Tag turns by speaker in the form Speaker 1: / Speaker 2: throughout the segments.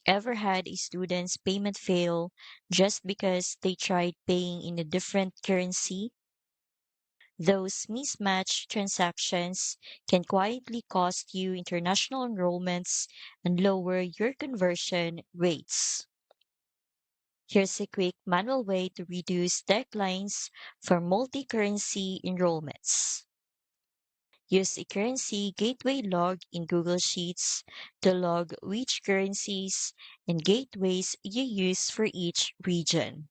Speaker 1: Ever had a student's payment fail just because they tried paying in a different currency? Those mismatched transactions can quietly cost you international enrollments and lower your conversion rates. Here's a quick manual way to reduce declines for multi-currency enrollments. Use a currency gateway log in Google Sheets to log which currencies and gateways you use for each region.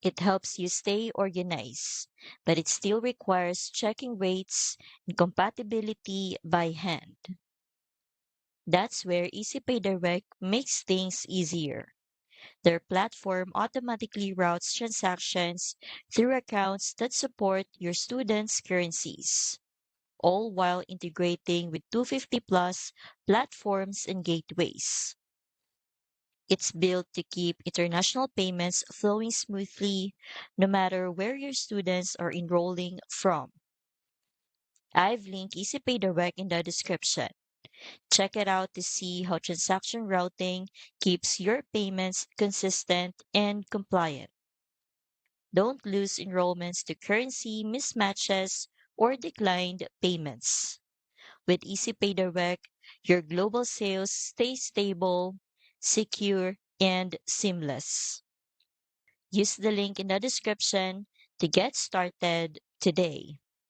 Speaker 1: It helps you stay organized, but it still requires checking rates and compatibility by hand. That's where EasyPay Direct makes things easier. Their platform automatically routes transactions through accounts that support your students' currencies, all while integrating with 250 plus platforms and gateways. It's built to keep international payments flowing smoothly no matter where your students are enrolling from. I've linked EasyPay Direct in the description. Check it out to see how transaction routing keeps your payments consistent and compliant. Don't lose enrollments to currency mismatches or declined payments. With EasyPay Direct, your global sales stay stable, secure, and seamless. Use the link in the description to get started today.